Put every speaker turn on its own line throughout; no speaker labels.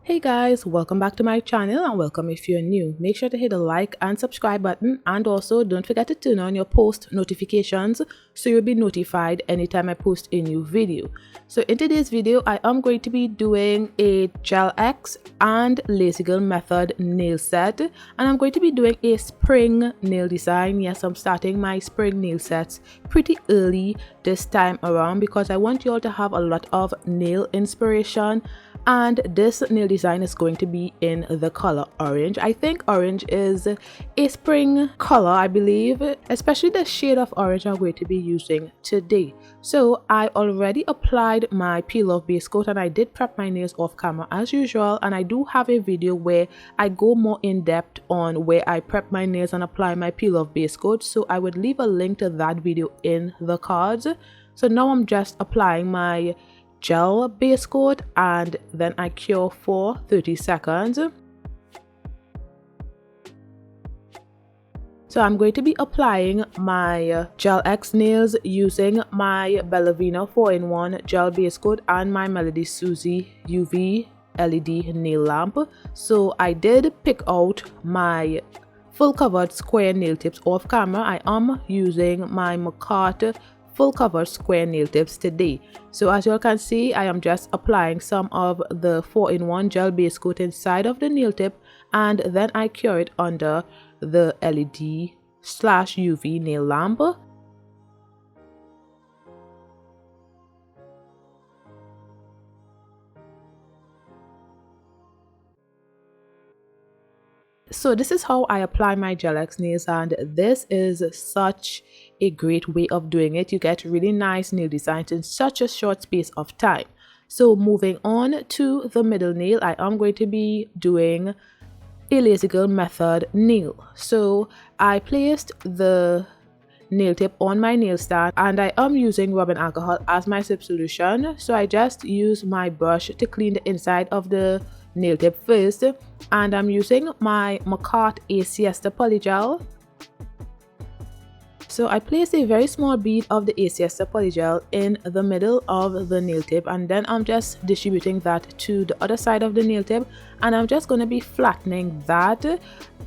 Hey guys, welcome back to my channel and welcome if you're new. Make sure to hit the like and subscribe button, and also don't forget to turn on your post notifications so you'll be notified anytime I post a new video. So in today's video, I am going to be doing a Gel X and Lazy Girl method nail set, and I'm going to be doing a spring nail design. Yes, I'm starting my spring nail sets pretty early this time around because I want you all to have a lot of nail inspiration. And this nail design is going to be in the color orange. I think orange is a spring color, I believe, especially the shade of orange I'm going to be using today. So I already applied my peel off base coat and I did prep my nails off camera as usual, and I do have a video where I go more in depth on where I prep my nails and apply my peel off base coat, so I would leave a link to that video in the cards. So now I'm just applying my gel base coat and then I cure for 30 seconds. So I'm going to be applying my Gel X nails using my Bellavina 4-in-1 gel base coat and my Melody Susie UV LED nail lamp. So I did pick out my full covered square nail tips off camera. I am using my Makartt full cover square nail tips today. So as you all can see, I am just applying some of the 4-in-1 gel base coat inside of the nail tip, and then I cure it under the LED/UV nail lamp. So this is how I apply my Gel X nails, and this is such a great way of doing it. You get really nice nail designs in such a short space of time. So moving on to the middle nail, I am going to be doing a Lazy Girl method nail. So I placed the nail tip on my nail stand and I am using rubbing alcohol as my tip solution. So I just use my brush to clean the inside of the nail tip first, and I'm using my Makartt Siesta polygel. So I place a very small bead of the Siesta polygel in the middle of the nail tip, and then I'm just distributing that to the other side of the nail tip, and I'm just going to be flattening that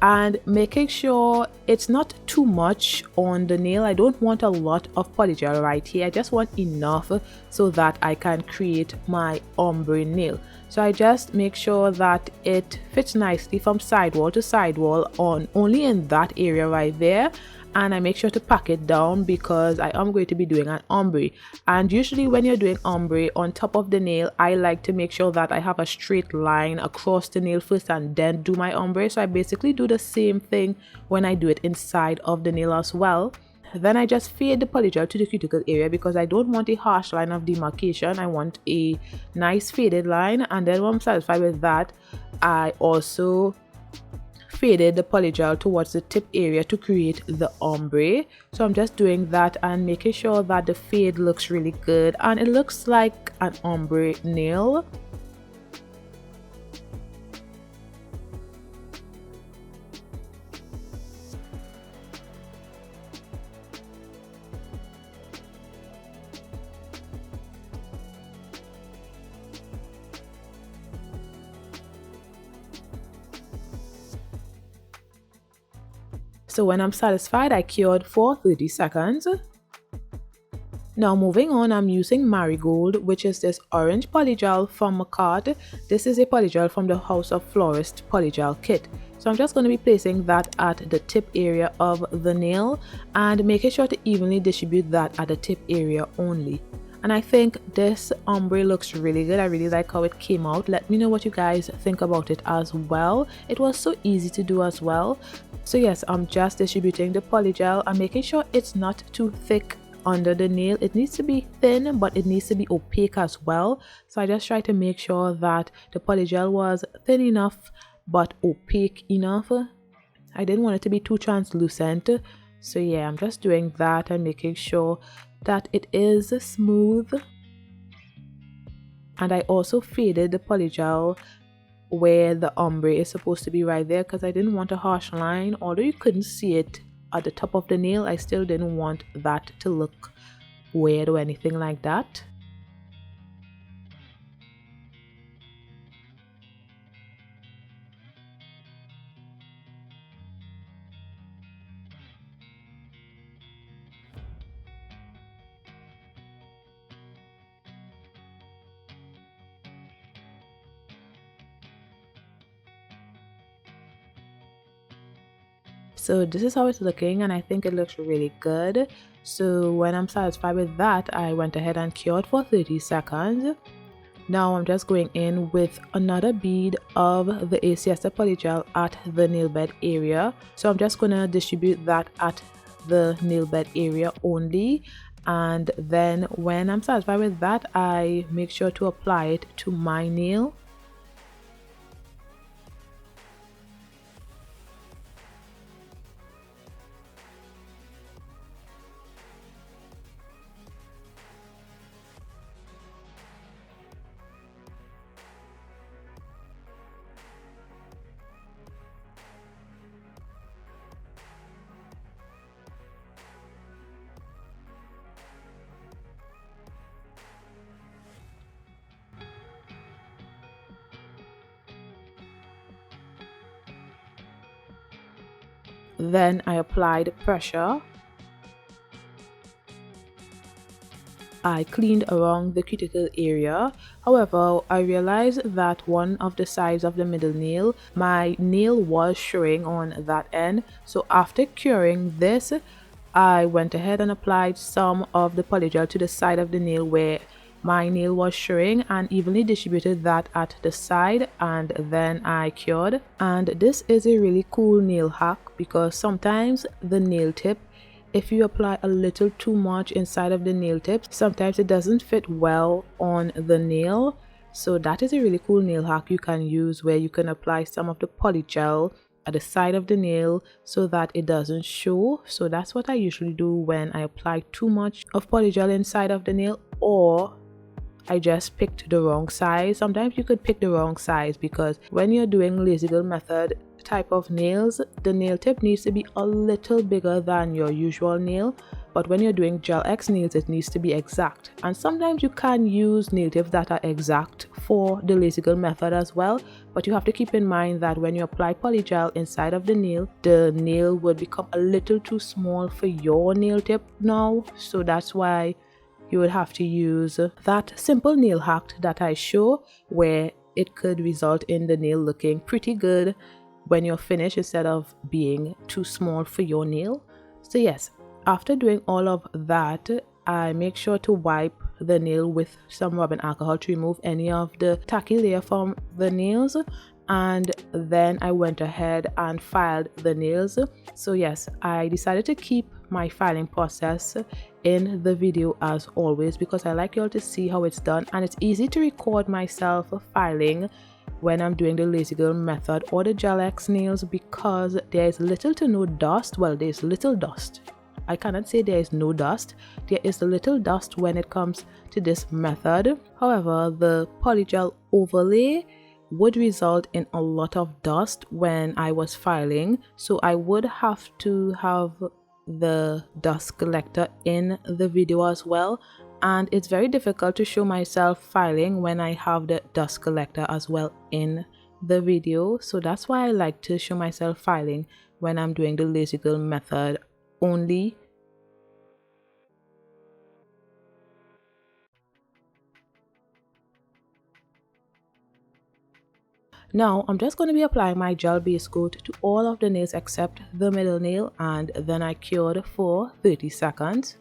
and making sure it's not too much on the nail. I don't want a lot of polygel right here. I just want enough so that I can create my ombre nail. So I just make sure that it fits nicely from sidewall to sidewall on only in that area right there, and I make sure to pack it down because I am going to be doing an ombre. And usually when you're doing ombre on top of the nail, I like to make sure that I have a straight line across the nail first and then do my ombre. So I basically do the same thing when I do it inside of the nail as well. Then I just fade the polygel to the cuticle area because I don't want a harsh line of demarcation. I want a nice faded line, and then when I'm satisfied with that, I also faded the polygel towards the tip area to create the ombre. So I'm just doing that and making sure that the fade looks really good and it looks like an ombre nail. So when I'm satisfied, I cured for 30 seconds. Now moving on, I'm using Marigold, which is this orange polygel from Makartt. This is a polygel from the House of Florist polygel kit. So I'm just going to be placing that at the tip area of the nail and making sure to evenly distribute that at the tip area only. And I think this ombre looks really good. I really like how it came out. Let me know what you guys think about it as well. It was so easy to do as well. So yes, I'm just distributing the polygel. I'm making sure it's not too thick under the nail. It needs to be thin, but it needs to be opaque as well. So I just try to make sure that the polygel was thin enough but opaque enough. I didn't want it to be too translucent. So yeah, I'm just doing that and making sure that it is smooth. And I also faded the polygel where the ombre is supposed to be right there because I didn't want a harsh line. Although you couldn't see it at the top of the nail, I still didn't want that to look weird or anything like that. So this is how it's looking, and I think it looks really good. So when I'm satisfied with that, I went ahead and cured for 30 seconds. Now I'm just going in with another bead of the Siesta Polygel at the nail bed area. So I'm just going to distribute that at the nail bed area only. And then when I'm satisfied with that, I make sure to apply it to my nail. Then I applied pressure. I cleaned around the cuticle area. However, I realized that one of the sides of the middle nail, my nail was showing on that end. So after curing this, I went ahead and applied some of the polygel to the side of the nail where my nail was showing, and evenly distributed that at the side, and then I cured. And this is a really cool nail hack because sometimes the nail tip, if you apply a little too much inside of the nail tip, sometimes it doesn't fit well on the nail. So that is a really cool nail hack you can use, where you can apply some of the polygel at the side of the nail so that it doesn't show. So that's what I usually do when I apply too much of polygel inside of the nail, or I just picked the wrong size. Sometimes you could pick the wrong size because when you're doing lazy girl method type of nails, the nail tip needs to be a little bigger than your usual nail, but when you're doing gel X nails, it needs to be exact. And sometimes you can use nail tips that are exact for the lazy girl method as well, but you have to keep in mind that when you apply polygel inside of the nail would become a little too small for your nail tip now. So that's why you would have to use that simple nail hack that I show, where it could result in the nail looking pretty good when you're finished instead of being too small for your nail. So yes, after doing all of that, I make sure to wipe the nail with some rubbing alcohol to remove any of the tacky layer from the nails, and then I went ahead and filed the nails. So yes, I decided to keep my filing process in the video as always because I like y'all to see how it's done, and it's easy to record myself filing when I'm doing the lazy girl method or the gel X nails because there's little to no dust. Well, there's little dust. I cannot say there is no dust. There is a little dust when it comes to this method. However, the polygel overlay would result in a lot of dust when I was filing, so I would have to have the dust collector in the video as well, and it's very difficult to show myself filing when I have the dust collector as well in the video. So that's why I like to show myself filing when I'm doing the lazy girl method only. Now I'm just going to be applying my gel base coat to all of the nails except the middle nail, and then I cured for 30 seconds.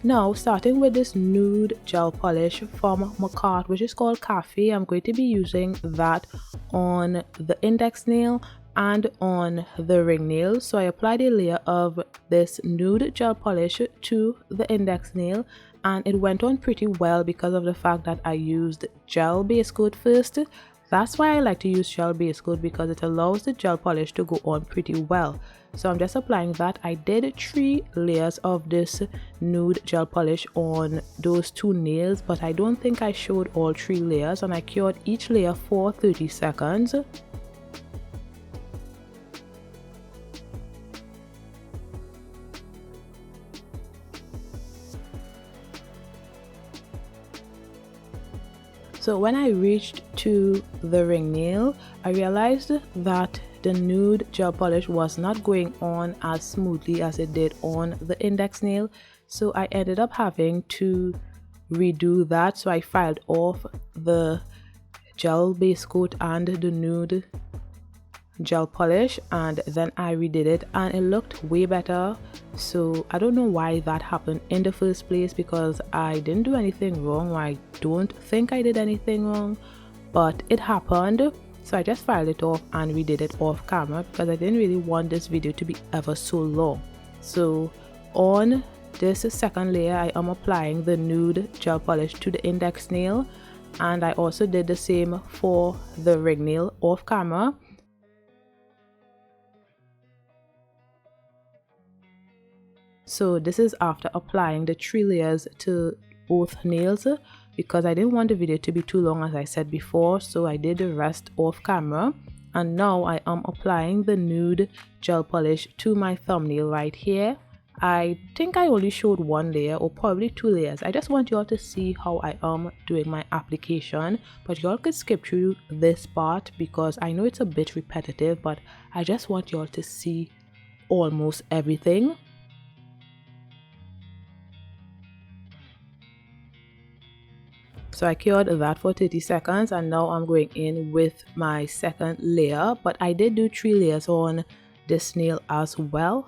Now, starting with this nude gel polish from Makartt, which is called Cafe, I'm going to be using that on the index nail and on the ring nail. So I applied a layer of this nude gel polish to the index nail, and it went on pretty well because of the fact that I used gel base coat first That's why I like to use gel base coat, because it allows the gel polish to go on pretty well. So I'm just applying that. I did 3 layers of this nude gel polish on those 2 nails, but I don't think I showed all 3 layers, and I cured each layer for 30 seconds. So when I reached to the ring nail, I realized that the nude gel polish was not going on as smoothly as it did on the index nail. So I ended up having to redo that. So I filed off the gel base coat and the nude gel polish, and then I redid it, and it looked way better. So I don't know why that happened in the first place, because I didn't do anything wrong, or I don't think I did anything wrong, but it happened. So I just filed it off and redid it off camera, because I didn't really want this video to be ever so long. So on this second layer, I am applying the nude gel polish to the index nail, and I also did the same for the ring nail off camera. So this is after applying the 3 layers to both nails, because I didn't want the video to be too long, as I said before. So I did the rest off camera, and now I am applying the nude gel polish to my thumbnail right here. I think I only showed 1 layer, or probably 2 layers. I just want you all to see how I am doing my application, but you all could skip through this part because I know it's a bit repetitive, but I just want you all to see almost everything. So I cured that for 30 seconds, and now I'm going in with my second layer, but I did do 3 layers on this nail as well.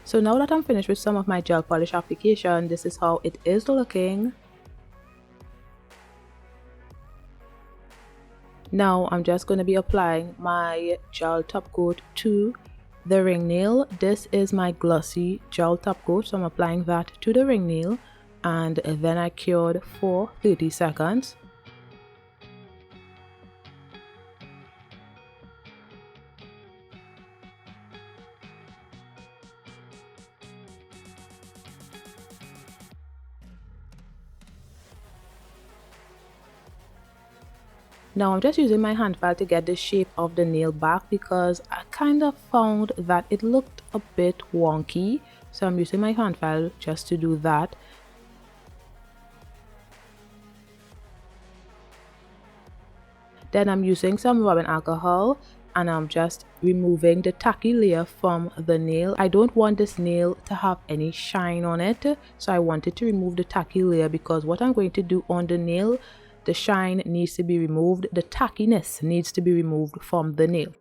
So now that I'm finished with some of my gel polish application, this is how it is looking. Now I'm just going to be applying my gel top coat to the ring nail. This is my glossy gel top coat, so I'm applying that to the ring nail, and then I cured for 30 seconds. Now I'm just using my hand file to get the shape of the nail back, because I kind of found that it looked a bit wonky. So I'm using my hand file just to do that. Then I'm using some rubbing alcohol, and I'm just removing the tacky layer from the nail. I don't want this nail to have any shine on it, so I wanted to remove the tacky layer, because what I'm going to do on the nail, the shine needs to be removed, the tackiness needs to be removed from the nail.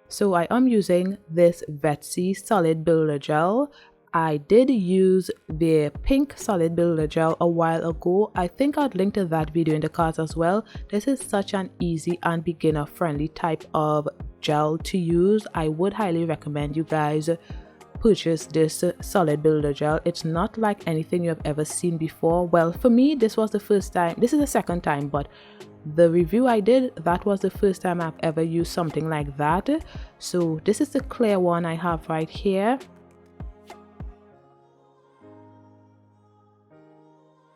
So I am using this Vettsy solid builder gel. I did use the pink solid builder gel a while ago. I think I'd link to that video in the cards as well. This is such an easy and beginner friendly type of gel to use. I would highly recommend you guys purchase this solid builder gel. It's not like anything you have ever seen before. Well, for me, this was the first time. This is the second time, but the review I did, that was the first time I've ever used something like that. So this is the clear one I have right here.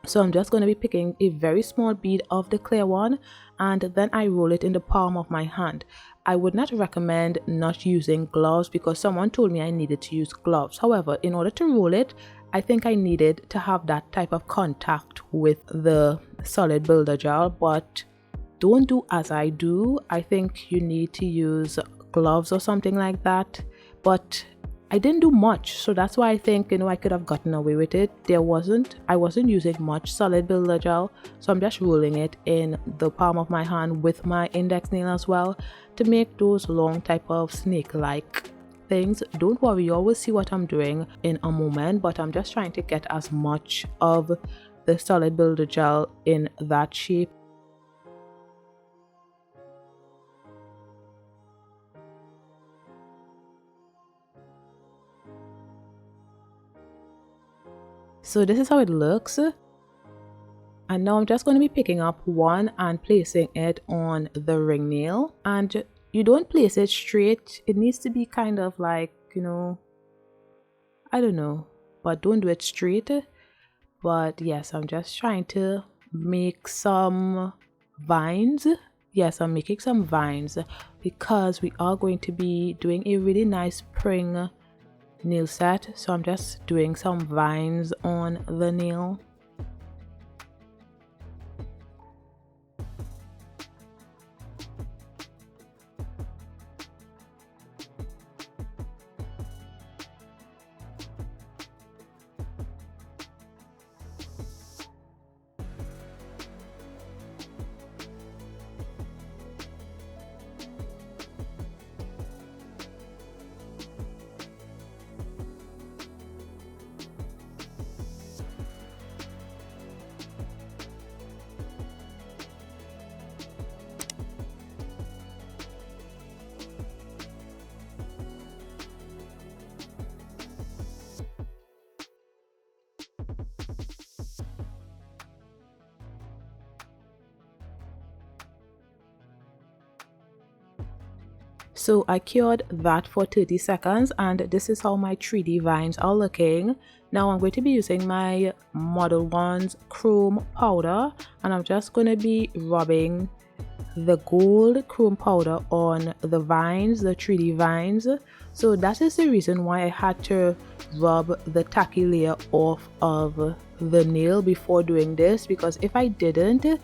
So I'm just going to be picking a very small bead of the clear one, and then I roll it in the palm of my hand. I would not recommend not using gloves, because someone told me I needed to use gloves. However, in order to roll it, I think I needed to have that type of contact with the solid builder gel, but don't do as I do. I think you need to use gloves or something like that. But I didn't do much, so that's why I think, I could have gotten away with it. I wasn't using much solid builder gel, so I'm just rolling it in the palm of my hand with my index nail as well to make those long type of snake-like things. Don't worry, you always see what I'm doing in a moment, but I'm just trying to get as much of the solid builder gel in that shape. So this is how it looks, and now I'm just going to be picking up one and placing it on the ring nail. And you don't place it straight, it needs to be kind of like, I don't know, but don't do it straight. But yes, I'm just trying to make some vines. Yes, I'm making some vines because we are going to be doing a really nice spring nail set, so I'm just doing some vines on the nail. So I cured that for 30 seconds, and this is how my 3D vines are looking. Now I'm going to be using my Model 1's chrome powder, and I'm just going to be rubbing the gold chrome powder on the vines, the 3D vines. So that is the reason why I had to rub the tacky layer off of the nail before doing this, because if I didn't,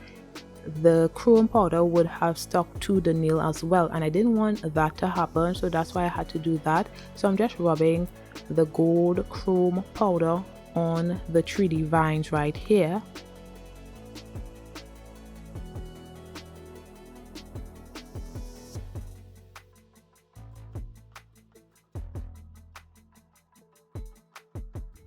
the chrome powder would have stuck to the nail as well, and I didn't want that to happen, so that's why I had to do that. So I'm just rubbing the gold chrome powder on the 3D vines right here.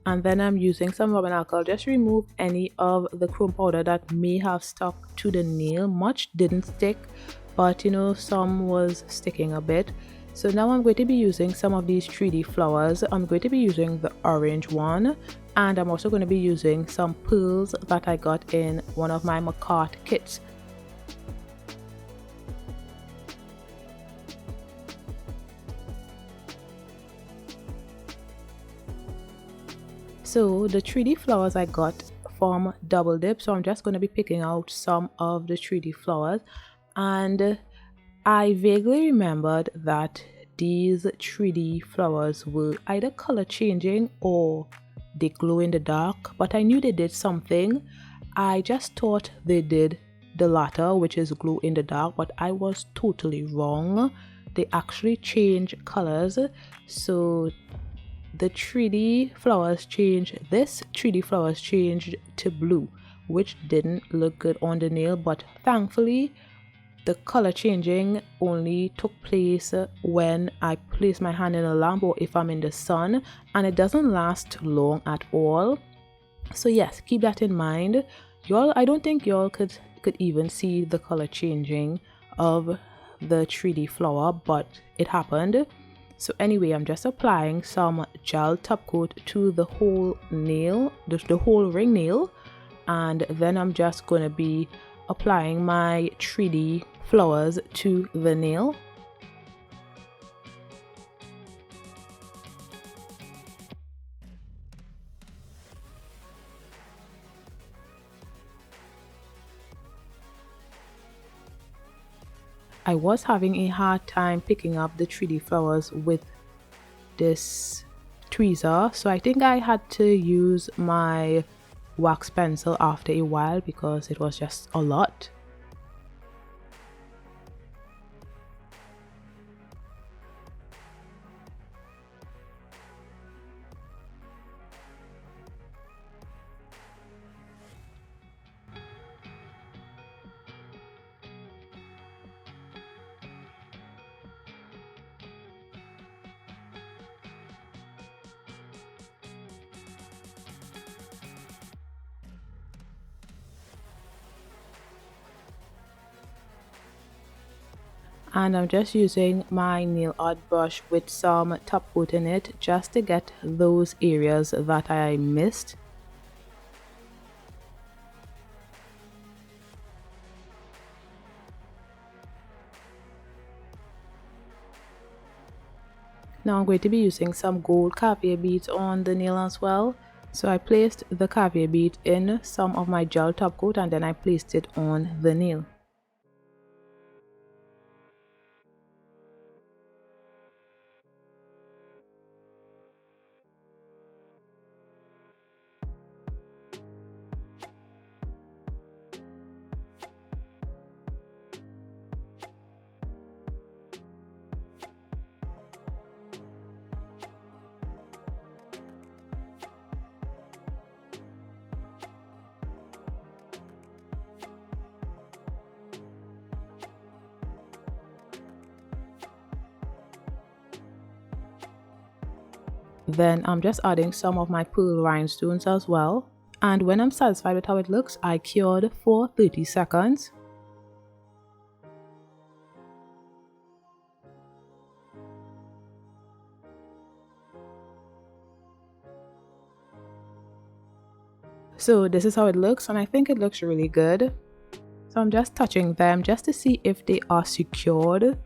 And then I'm using some rubbing alcohol just to remove any of the chrome powder that may have stuck to the nail. Much didn't stick, but some was sticking a bit. So now I'm going to be using some of these 3D flowers. I'm going to be using the orange one, and I'm also going to be using some pearls that I got in one of my Makartt kits. So the 3D flowers I got from Double Dip, so I'm just going to be picking out some of the 3D flowers, and I vaguely remembered that these 3D flowers were either color changing or they glow in the dark, but I knew they did something. I just thought they did the latter, which is glow in the dark, but I was totally wrong. They actually change colors. So the 3D flowers changed, this 3D flowers changed to blue, which didn't look good on the nail, but thankfully the color changing only took place when I place my hand in a lamp or if I'm in the sun, and it doesn't last long at all. So yes, keep that in mind. Y'all, I don't think y'all could even see the color changing of the 3D flower, but it happened. So anyway, I'm just applying some gel top coat to the whole nail, the whole ring nail, and then I'm just going to be applying my 3D flowers to the nail. I was having a hard time picking up the 3D flowers with this tweezer, so I think I had to use my wax pencil after a while because it was just a lot. And I'm just using my nail art brush with some top coat in it just to get those areas that I missed. Now I'm going to be using some gold caviar beads on the nail as well. So I placed the caviar bead in some of my gel top coat and then I placed it on the nail. Then I'm just adding some of my pearl rhinestones as well. And when I'm satisfied with how it looks, I cured for 30 seconds. So this is how it looks, and I think it looks really good. So I'm just touching them just to see if they are secured.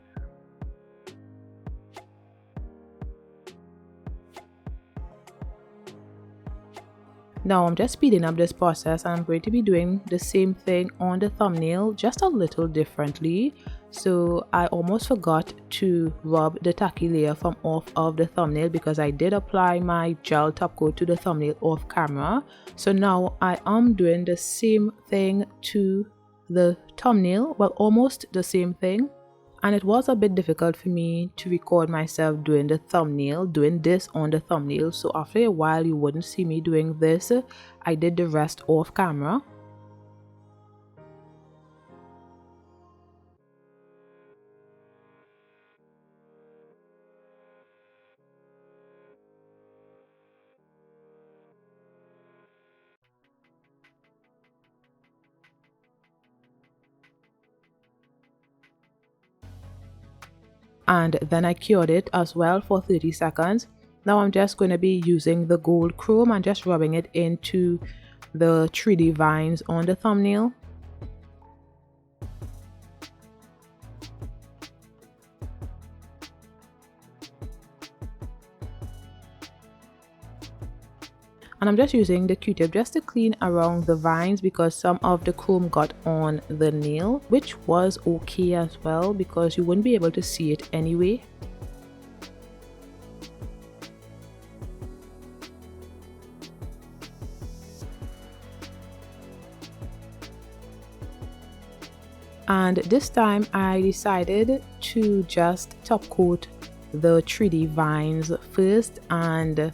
Now I'm just speeding up this process and I'm going to be doing the same thing on the thumbnail, just a little differently. So I almost forgot to rub the tacky layer from off of the thumbnail because I did apply my gel top coat to the thumbnail off camera. So now I am doing the same thing to the thumbnail, well, almost the same thing. And it was a bit difficult for me to record myself doing the thumbnail, doing this on the thumbnail. So after a while you wouldn't see me doing this. I did the rest off camera. And then I cured it as well for 30 seconds. Now I'm just going to be using the gold chrome and just rubbing it into the 3D vines on the thumbnail. And I'm just using the Q-tip just to clean around the vines because some of the chrome got on the nail, which was okay as well because you wouldn't be able to see it anyway. And this time I decided to just top coat the 3D vines first and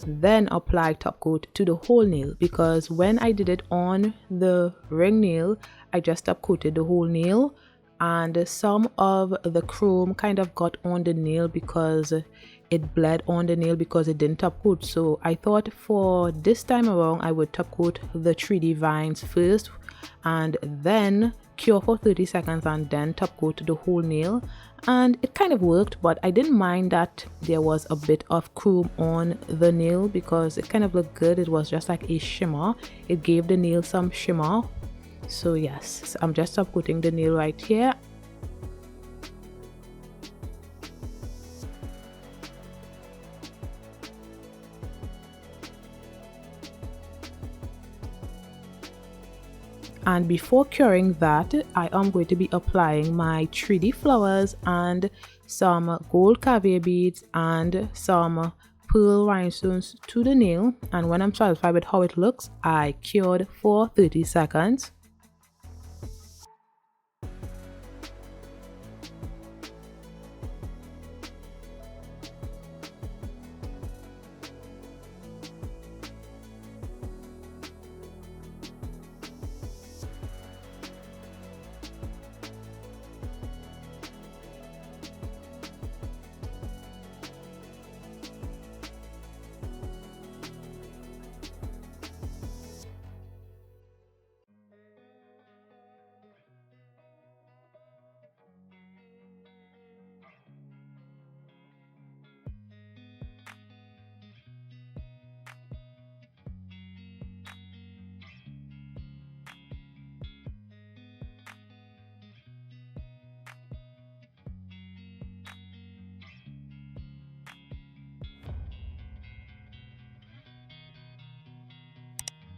then apply top coat to the whole nail, because when I did it on the ring nail I just top coated the whole nail and some of the chrome kind of got on the nail because it bled on the nail because it didn't top coat. So I thought for this time around I would top coat the 3D vines first and then cure for 30 seconds and then top coat the whole nail, and it kind of worked. But I didn't mind that there was a bit of chrome on the nail because it kind of looked good. It was just like a shimmer. It gave the nail some shimmer. So yes, I'm just top coating the nail right here. And before curing that, I am going to be applying my 3D flowers and some gold caviar beads and some pearl rhinestones to the nail. And when I'm satisfied with how it looks, I cured for 30 seconds.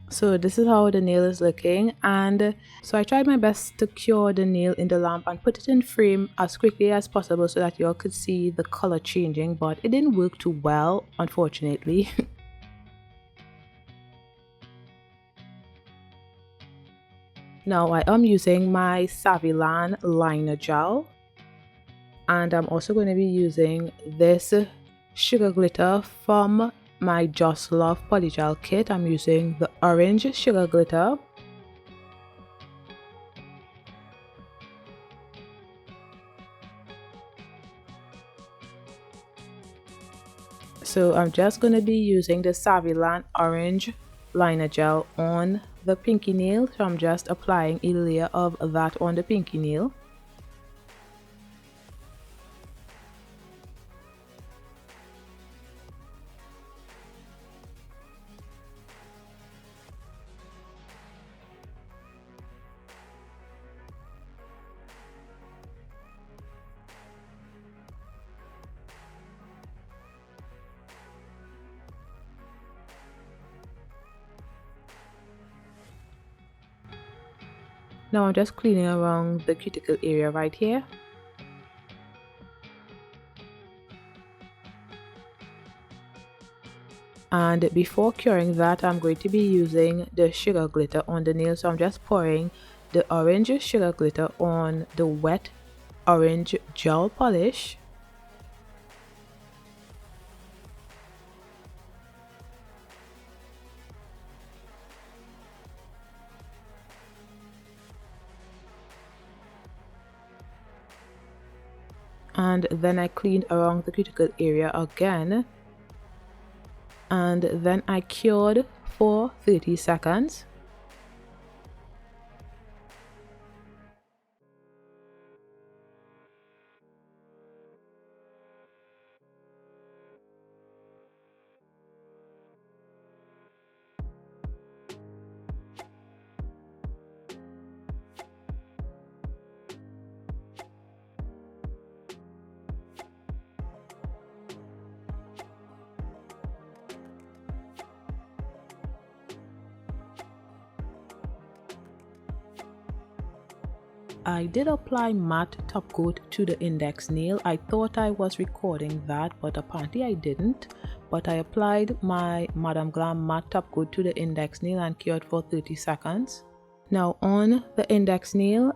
So this is how the nail is looking, and so I tried my best to cure the nail in the lamp and put it in frame as quickly as possible so that you all could see the color changing, but it didn't work too well, unfortunately. Now I am using my Saviland Liner Gel, and I'm also going to be using this sugar glitter from my Just Love Polygel kit. I'm using the orange sugar glitter. So I'm just going to be using the Saviland Orange Liner Gel on the pinky nail. So I'm just applying a layer of that on the pinky nail. Now I'm just cleaning around the cuticle area right here. And before curing that, I'm going to be using the sugar glitter on the nail. So I'm just pouring the orange sugar glitter on the wet orange gel polish. And then I cleaned around the cuticle area again, and then I cured for 30 seconds. I did apply matte top coat to the index nail. I thought I was recording that, but apparently I didn't. But I applied my Madame Glam matte top coat to the index nail and cured for 30 seconds. Now on the index nail,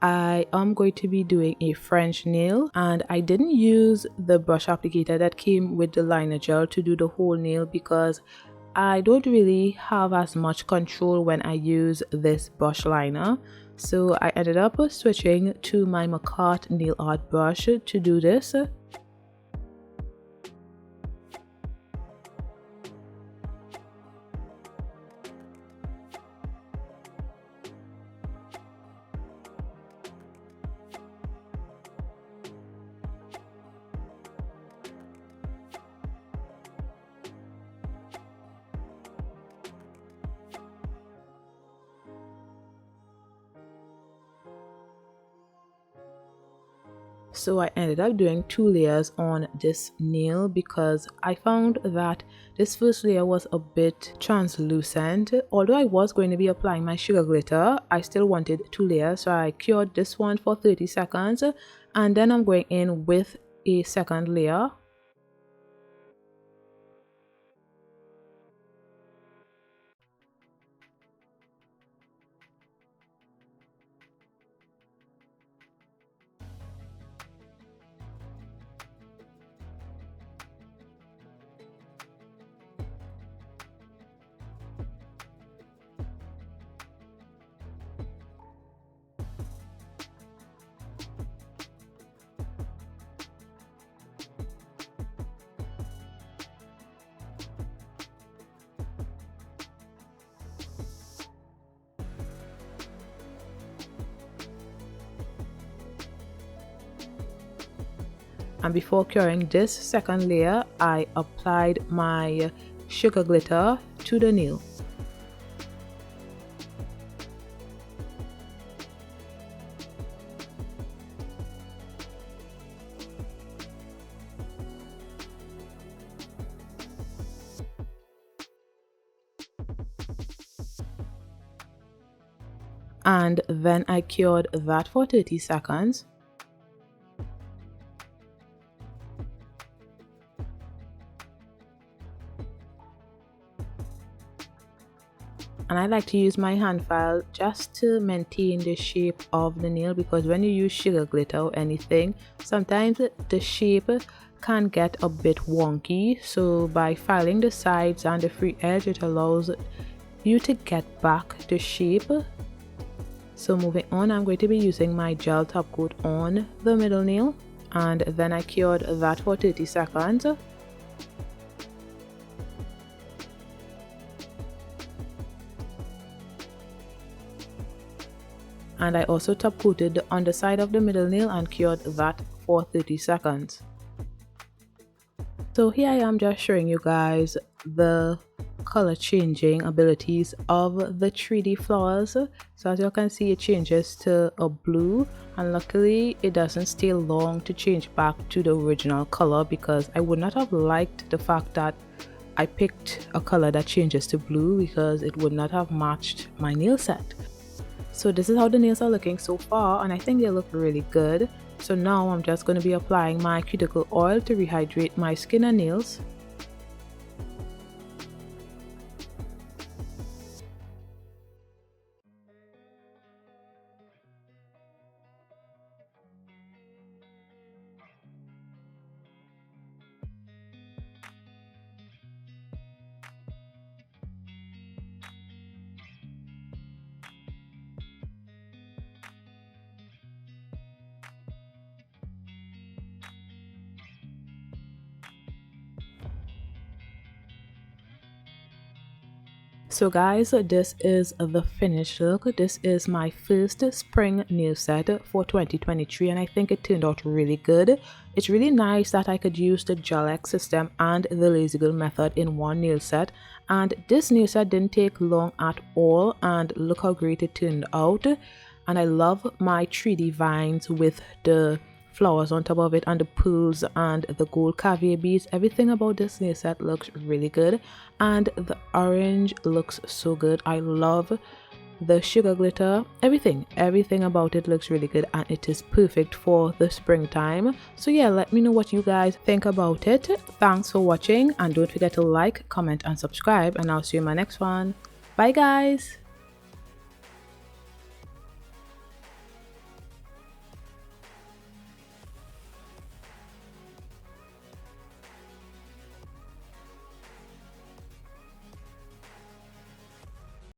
I am going to be doing a French nail, and I didn't use the brush applicator that came with the liner gel to do the whole nail because I don't really have as much control when I use this brush liner. So I ended up switching to my Makartt nail art brush to do this. So I ended up doing 2 layers on this nail because I found that this first layer was a bit translucent. Although I was going to be applying my sugar glitter, I still wanted 2 layers, so I cured this one for 30 seconds, and then I'm going in with a second layer. And before curing this second layer, I applied my sugar glitter to the nail. and then I cured that for 30 seconds. And I like to use my hand file just to maintain the shape of the nail, because when you use sugar glitter or anything, sometimes the shape can get a bit wonky. So by filing the sides and the free edge, it allows you to get back the shape. So moving on, I'm going to be using my gel top coat on the middle nail, and then I cured that for 30 seconds. And I also top coated the underside of the middle nail and cured that for 30 seconds. So here I am just showing you guys the color changing abilities of the 3D flowers. So as you can see, it changes to a blue, and luckily it doesn't stay long to change back to the original color, because I would not have liked the fact that I picked a color that changes to blue, because it would not have matched my nail set. So this is how the nails are looking so far, and I think they look really good. So now I'm just going to be applying my cuticle oil to rehydrate my skin and nails. So guys, this is the finished look. This is my first spring nail set for 2023, and I think it turned out really good. It's really nice that I could use the Gel X system and the Lazy Girl method in one nail set, and this nail set didn't take long at all, and look how great it turned out. And I love my 3D vines with the flowers on top of it, and the pearls and the gold caviar beads. Everything about this nail set looks really good, and the orange looks so good. I love the sugar glitter. Everything about it looks really good, and it is perfect for the springtime. So yeah, let me know what you guys think about it. Thanks for watching, and don't forget to like, comment and subscribe, and I'll see you in my next one. Bye guys.